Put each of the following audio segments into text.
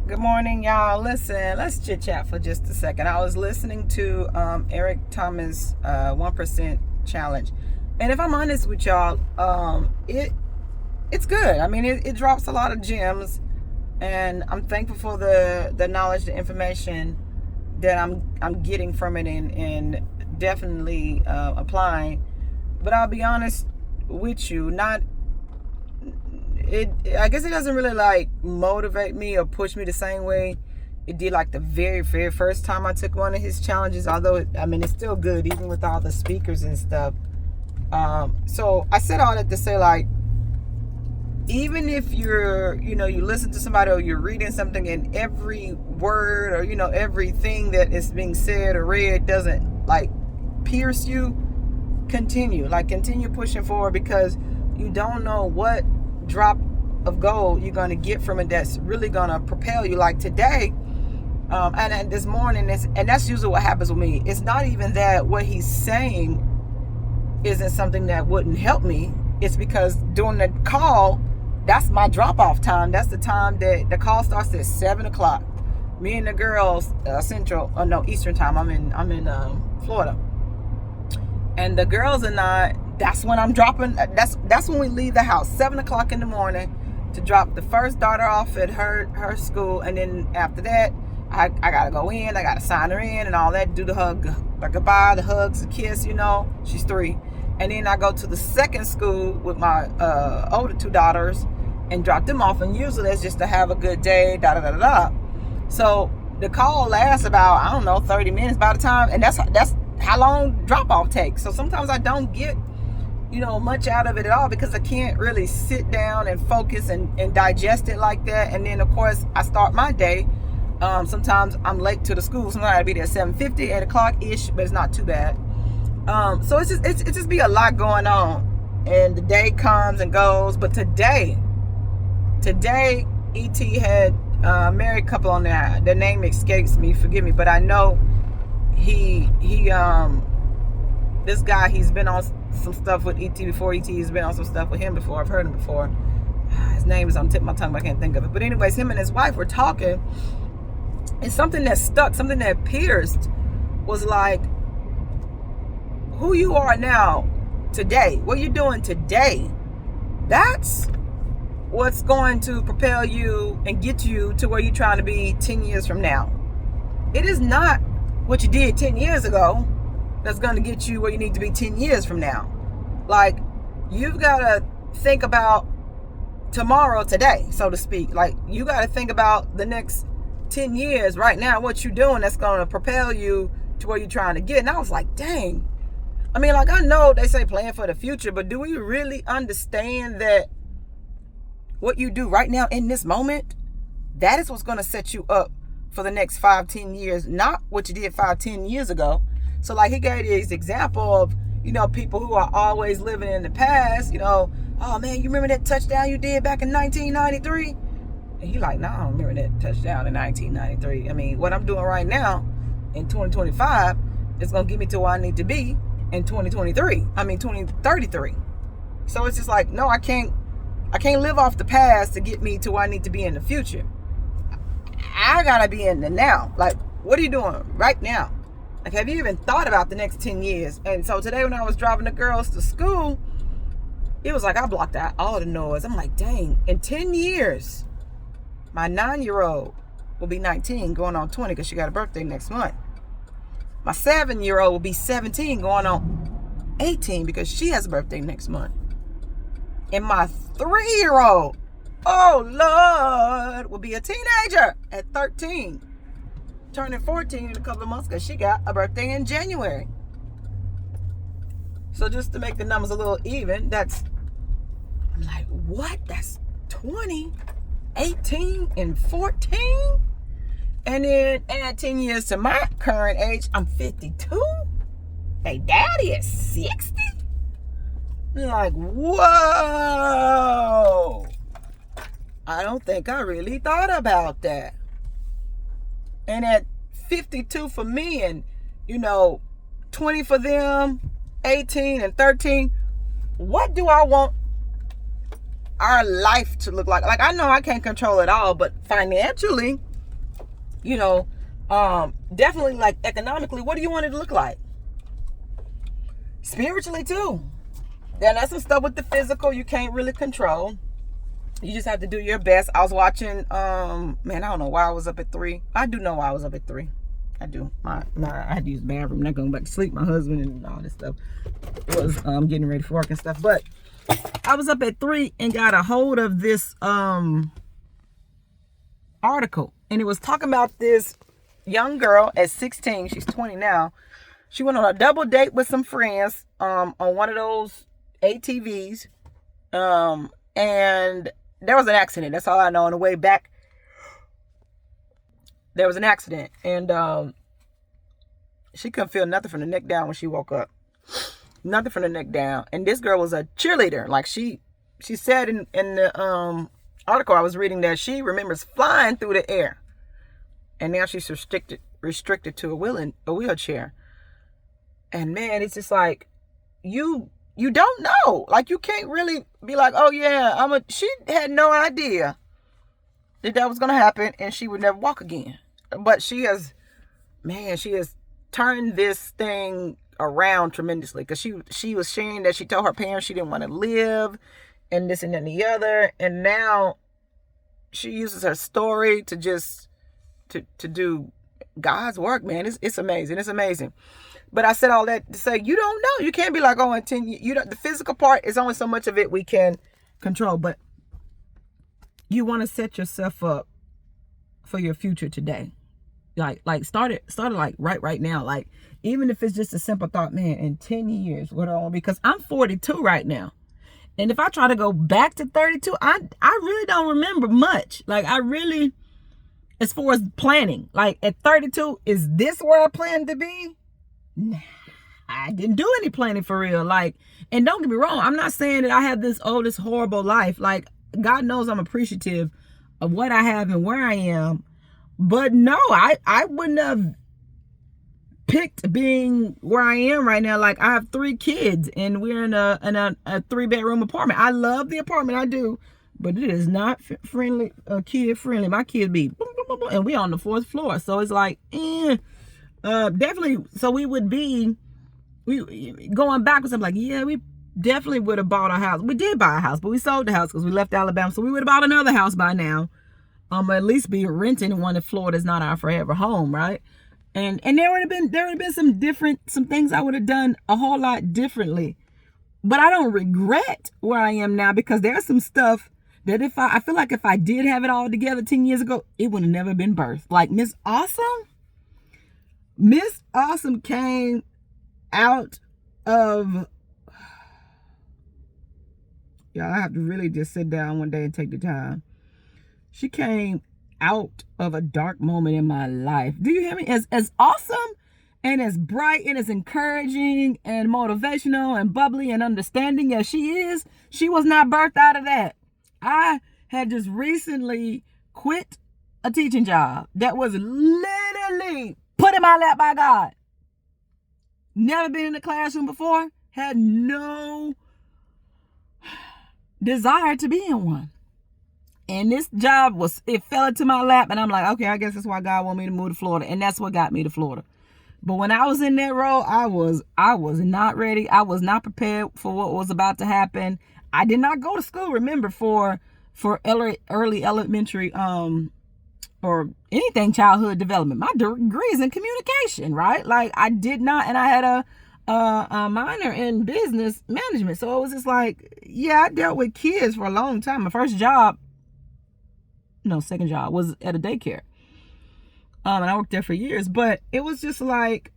Good morning, y'all. Listen, let's chit chat for just a second. I was listening to Eric Thomas 1% challenge, and if I'm honest with y'all, it's good. I mean, it drops a lot of gems, and I'm thankful for the knowledge, the information that I'm getting from it, and definitely applying. But I'll be honest with you, not I guess it doesn't really like motivate me or push me the same way it did like the very first time I took one of his challenges, although it's still good even with all the speakers and stuff. So I said all that to say, like, even if you listen to somebody or you're reading something and every word or everything that is being said or read doesn't like pierce you, continue pushing forward, because you don't know what drop of gold you're going to get from it that's really going to propel you. Like today, and this morning, and that's usually what happens with me. It's not even that what he's saying isn't something that wouldn't help me. It's because during the call, that's my drop-off time. That's the time that the call starts at 7 o'clock. Me and the girls, Eastern time. I'm in Florida, and the girls and I. That's when I'm dropping. That's when we leave the house, 7 o'clock in the morning, to drop the first daughter off at her school, and then after that, I gotta go in. I gotta sign her in and all that. Do the hug, the goodbye, the hugs, the kiss. She's 3, and then I go to the second school with my older 2 daughters and drop them off. And usually that's just to have a good day. So the call lasts about 30 minutes by the time, and that's how long drop off takes. So sometimes I don't get much out of it at all, because I can't really sit down and focus and digest it like that. And then of course I start my day. Sometimes I'm late to the school. Sometimes I'll be there at 7:50, 8 o'clock ish, but it's not too bad. So it's just be a lot going on, and the day comes and goes. But today ET had a married couple on there. Their name escapes me, forgive me, but I know he this guy, he's been on some stuff with ET before. ET has been on some stuff with him before. I've heard him before. His name is on the tip of my tongue, but I can't think of it. But anyways, him and his wife were talking, and something that stuck, something that pierced, was like, who you are now, today, what you're doing today, that's what's going to propel you and get you to where you're trying to be 10 years from now. It is not what you did 10 years ago that's going to get you where you need to be 10 years from now. Like, you've got to think about tomorrow, today, so to speak. Like, you got to think about the next 10 years right now, what you're doing that's going to propel you to where you're trying to get. And I was like, dang. I know they say plan for the future, but do we really understand that what you do right now in this moment, that is what's going to set you up for the next 5-10 years, not what you did 5-10 years ago. So like he gave this example of, people who are always living in the past, oh man, you remember that touchdown you did back in 1993? And you're like, no, I don't remember that touchdown in 1993. What I'm doing right now in 2025 is going to get me to where I need to be in 2033. So it's just like, no, I can't live off the past to get me to where I need to be in the future. I gotta be in the now. Like, what are you doing right now? Like, have you even thought about the next 10 years? And so today when I was driving the girls to school, it was like I blocked out all the noise. I'm like, dang, in 10 years, my 9-year-old will be 19, going on 20, because she got a birthday next month. My 7-year-old will be 17, going on 18, because she has a birthday next month. And my 3-year-old, oh Lord, will be a teenager at 13, turning 14 in a couple of months, because she got a birthday in January. So just to make the numbers a little even, I'm like, what? That's 20, 18, and 14? And then add 10 years to my current age, I'm 52. Hey, daddy is 60? Like, whoa. I don't think I really thought about that. And at 52 for me, and 20 for them, 18 and 13, what do I want our life to look like? Like, I know I can't control it all, but financially, You know, definitely like economically, what do you want it to look like? Spiritually too. Then that's some stuff with the physical you can't really control. You just have to do your best. I was watching, man, I don't know why I was up at 3. I do know why I was up at 3. I do. I had to use the bathroom. Not going back to sleep. My husband and all this stuff was getting ready for work and stuff. But I was up at 3 and got a hold of this article. And it was talking about this young girl at 16. She's 20 now. She went on a double date with some friends on one of those ATVs. And there was an accident. That's all I know. On the way back, there was an accident. And she couldn't feel nothing from the neck down when she woke up. Nothing from the neck down. And this girl was a cheerleader. Like she said in the article I was reading that she remembers flying through the air. And now she's restricted to a wheelchair. And man, it's just like you don't know. Like you can't really be like, oh yeah, she had no idea that was gonna happen and she would never walk again. But she has turned this thing around tremendously, because she was sharing that she told her parents she didn't want to live and this and that and the other, and now she uses her story to just to do God's work, man. It's amazing. It's amazing. But I said all that to say, you don't know. You can't be like, oh, in 10 years, you don't. The physical part is only so much of it we can control, but you want to set yourself up for your future today. Like start it like right now. Like, even if it's just a simple thought, man, in 10 years, what do I want? Because I'm 42 right now. And if I try to go back to 32, I really don't remember much. Like, I really, as far as planning, like at 32, is this where I plan to be? Nah, I didn't do any planning for real. Like, and don't get me wrong, I'm not saying that I have this horrible life. Like, God knows I'm appreciative of what I have and where I am. But no, I wouldn't have picked being where I am right now. Like, I have 3 kids and we're in a 3-bedroom apartment. I love the apartment, I do, but it is not friendly, kid friendly. My kids be boom, boom, boom, boom, and we on the 4th floor, so it's like, definitely. So we going backwards. I'm like, yeah, we definitely would have bought a house. We did buy a house, but we sold the house because we left Alabama. So we would have bought another house by now. At least be renting one in Florida is not our forever home, right? And there would have been some things I would have done a whole lot differently. But I don't regret where I am now, because there's some stuff that I feel like if I did have it all together 10 years ago, it would have never been birthed. Like Miss Awesome came out of, y'all, I have to really just sit down one day and take the time. She came out of a dark moment in my life. Do you hear me? As awesome and as bright and as encouraging and motivational and bubbly and understanding as she is, she was not birthed out of that. I had just recently quit a teaching job that was literally put in my lap by God. Never been in the classroom before. Had no desire to be in one. And this job it fell into my lap, and I'm like, okay, I guess that's why God wanted me to move to Florida. And that's what got me to Florida. But when I was in that role, I was not ready. I was not prepared for what was about to happen. I did not go to school, remember, for early elementary or anything childhood development. My degree is in communication, right? Like, I did not, and I had a minor in business management. So it was just like, yeah, I dealt with kids for a long time. My second job was at a daycare. And I worked there for years, but it was just like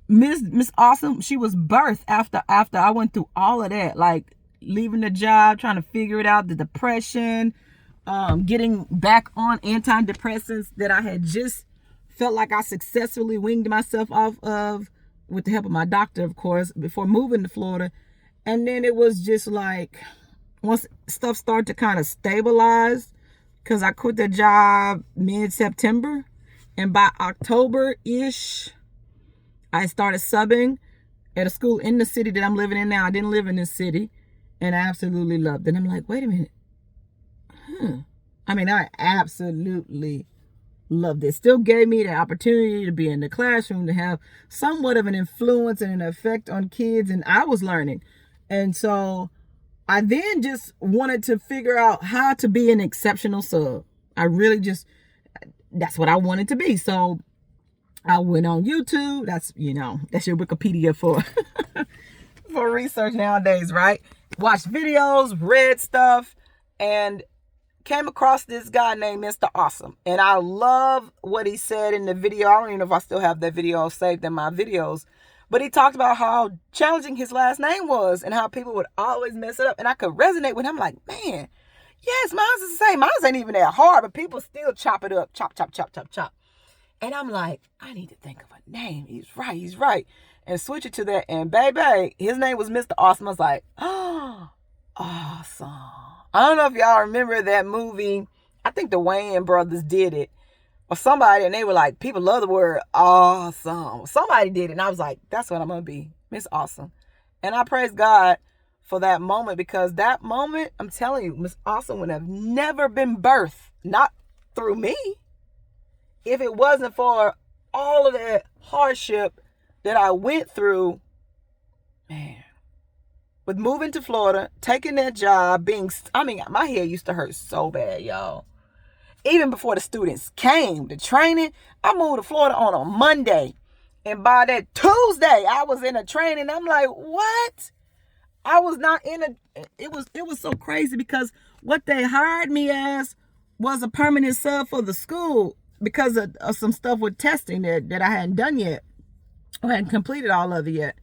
Miss Awesome. She was birthed after I went through all of that, like leaving the job, trying to figure it out, the depression, getting back on antidepressants that I had just felt like I successfully winged myself off of with the help of my doctor, of course, before moving to Florida. And then it was just like, once stuff started to kind of stabilize, because I quit the job mid-September, and by October-ish, I started subbing at a school in the city that I'm living in now. I didn't live in this city, and I absolutely loved it. And I'm like, wait a minute. I mean, I absolutely loved it. Still gave me the opportunity to be in the classroom, to have somewhat of an influence and an effect on kids, and I was learning. And so I then just wanted to figure out how to be an exceptional sub. I really just, that's what I wanted to be. So I went on YouTube. That's your Wikipedia for for research nowadays, right? Watched videos, read stuff, and came across this guy named Mr. Awesome. And I love what he said in the video. I don't even know if I still have that video saved in my videos. But he talked about how challenging his last name was and how people would always mess it up. And I could resonate with him. Like, man, yes, mine's is the same. Mine's ain't even that hard, but people still chop it up. Chop, chop, chop, chop, chop. And I'm like, I need to think of a name. He's right. And switch it to that. And baby, his name was Mr. Awesome. I was like, oh, awesome. I don't know if y'all remember that movie. I think the Wayans brothers did it. Or somebody, and they were like, people love the word awesome. Somebody did it, and I was like, that's what I'm going to be, Miss Awesome. And I praise God for that moment, because that moment, I'm telling you, Miss Awesome would have never been birthed, not through me, if it wasn't for all of that hardship that I went through, man. With moving to Florida, taking that job, my head used to hurt so bad, y'all. Even before the students came to training, I moved to Florida on a Monday. And by that Tuesday, I was in a training. I'm like, what? I was not in it was so crazy, because what they hired me as was a permanent sub for the school because of some stuff with testing that I hadn't done yet. I hadn't completed all of it yet.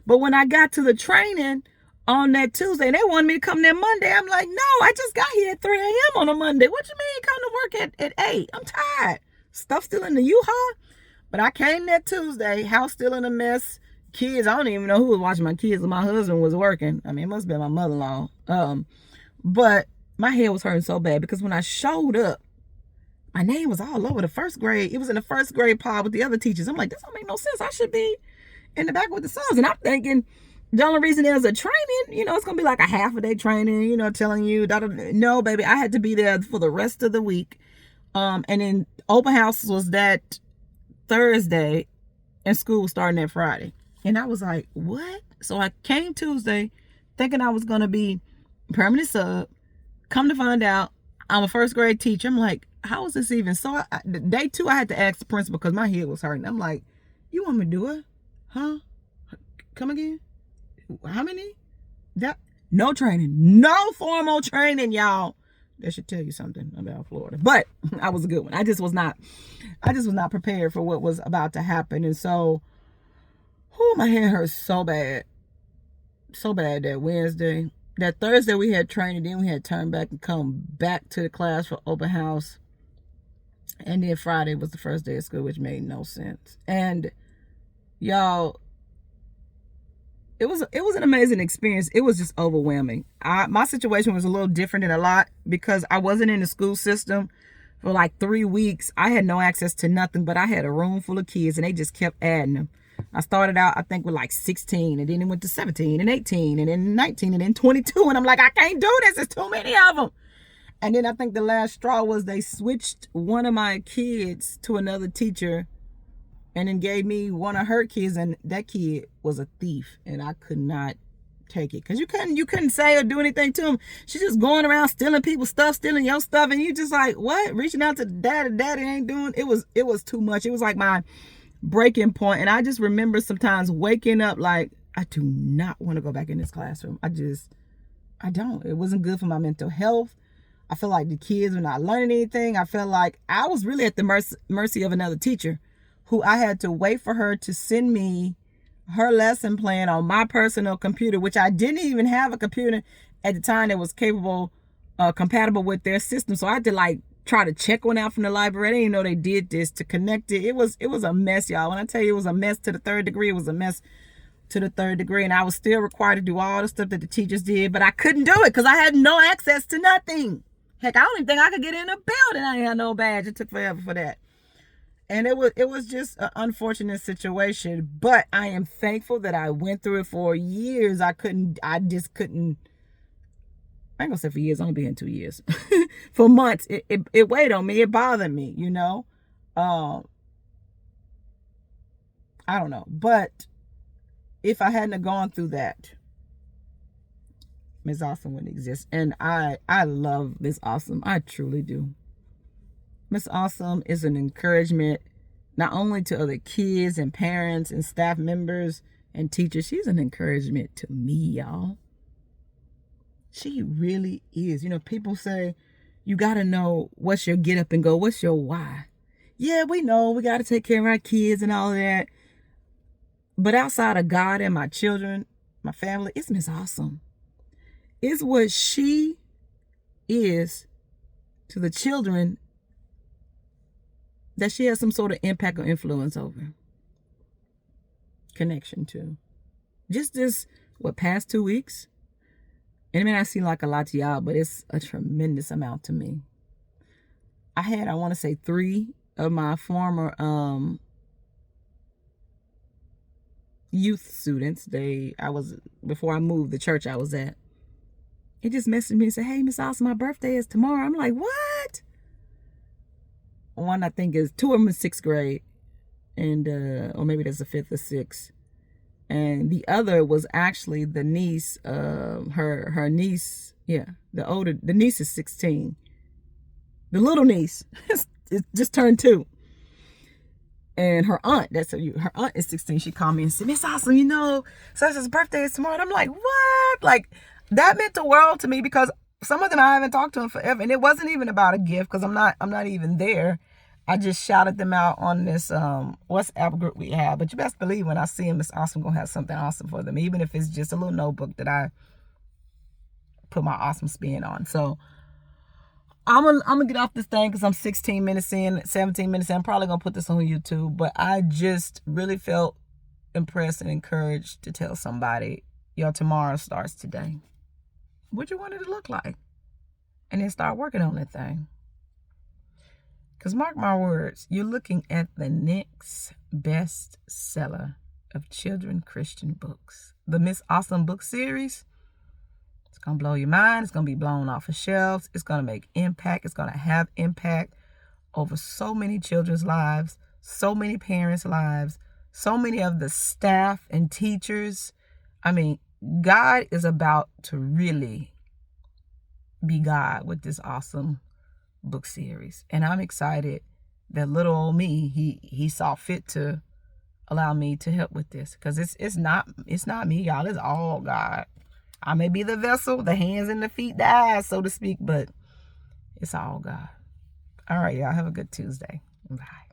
But when I got to the training on that Tuesday, they wanted me to come that Monday. I'm like, no, I just got here at 3 a.m. on a Monday. What you mean come to work at 8? I'm tired. Stuff still in the U-Haul. But I came that Tuesday, house still in a mess. Kids, I don't even know who was watching my kids. My husband was working. I mean, it must have been my mother-in-law. But my head was hurting so bad, because when I showed up, my name was all over the first grade. It was in the first grade pod with the other teachers. I'm like, this don't make no sense. I should be in the back with the subs. And I'm thinking, the only reason there's a training, it's going to be like a half a day training, telling you, no, baby, I had to be there for the rest of the week. And then open house was that Thursday, and school was starting that Friday. And I was like, what? So I came Tuesday thinking I was going to be permanent sub. Come to find out, I'm a first grade teacher. I'm like, how is this even? So day 2, I had to ask the principal because my head was hurting. I'm like, you want me to do it? Huh? Come again? How many? No training. No formal training, y'all. That should tell you something about Florida. But I was a good one. I just was not prepared for what was about to happen. And so, my head hurt so bad. So bad that Wednesday. That Thursday we had training. Then we had to turn back and come back to the class for open house. And then Friday was the first day of school, which made no sense. And y'all, it was an amazing experience. It was just overwhelming. My situation was a little different than a lot, because I wasn't in the school system for like 3 weeks. I had no access to nothing, but I had a room full of kids, and they just kept adding them. I started out, I think, with like 16, and then it went to 17 and 18 and then 19 and then 22. And I'm like, I can't do this. There's too many of them. And then I think the last straw was they switched one of my kids to another teacher, and then gave me one of her kids, and that kid was a thief, and I could not take it, because you couldn't say or do anything to him. She's just going around stealing people's stuff, stealing your stuff, and you just like, what? Reaching out to daddy ain't doing it. Was too much. It was like my breaking point. And I just remember sometimes waking up like, I do not want to go back in this classroom. I don't. It wasn't good for my mental health. I feel like the kids were not learning anything. I felt like I was really at the mercy of another teacher, who I had to wait for her to send me her lesson plan on my personal computer, which I didn't even have a computer at the time that was compatible with their system. So I had to try to check one out from the library. I didn't even know they did this to connect it. It was a mess, y'all. When I tell you it was a mess to the 3rd degree, it was a mess to the 3rd degree. And I was still required to do all the stuff that the teachers did, but I couldn't do it because I had no access to nothing. Heck, I don't even think I could get in a building. I ain't had no badge. It took forever for that. And it was just an unfortunate situation, but I am thankful that I went through it for years. I just couldn't I ain't gonna say for years, only been 2 years. For months, it weighed on me. It bothered me, you know. I don't know. But if I hadn't have gone through that, Miss Awesome wouldn't exist. And I love Miss Awesome. I truly do. Miss Awesome is an encouragement not only to other kids and parents and staff members and teachers. She's an encouragement to me, y'all. She really is. You know, people say you got to know what's your get up and go. What's your why? Yeah, we know we got to take care of our kids and all of that. But outside of God and my children, my family, it's Miss Awesome. It's what she is to the children that she has some sort of impact or influence over. Connection to. Just this, past 2 weeks? And it may not seem like a lot to y'all, but it's a tremendous amount to me. I want to say 3 of my former youth students. Before I moved the church I was at, it just messaged me and said, "Hey, Miss Awesome, my birthday is tomorrow." I'm like, what? One, I think, is 2 of them in 6th grade, and or maybe there's a 5th or 6th. And the other was actually the niece, her niece. Yeah, the niece is 16. The little niece it just turned 2. And her aunt, her aunt is 16. She called me and said, "Miss Awesome, you know, such birthday is tomorrow." And I'm like, what? Like, that meant the world to me, because some of them I haven't talked to in forever. And it wasn't even about a gift, because I'm not even there. I just shouted them out on this WhatsApp group we have. But you best believe when I see them, Miss Awesome gonna have something awesome for them, even if it's just a little notebook that I put my awesome spin on. So I'm gonna get off this thing because I'm 16 minutes in, 17 minutes in. I'm probably gonna put this on YouTube. But I just really felt impressed and encouraged to tell somebody, your tomorrow starts today. What you want it to look like, and then start working on that thing. Because mark my words, you're looking at the next best seller of children Christian books. The Miss Awesome book series. It's going to blow your mind. It's going to be blown off of shelves. It's going to make impact. It's going to have impact over so many children's lives, so many parents' lives, so many of the staff and teachers. I mean, God is about to really be God with this awesome book series. And I'm excited that little old me, he saw fit to allow me to help with this, because it's not me, y'all. It's all God. I may be the vessel, the hands and the feet, the eyes, so to speak, but it's all God. All right, y'all, have a good Tuesday. Bye.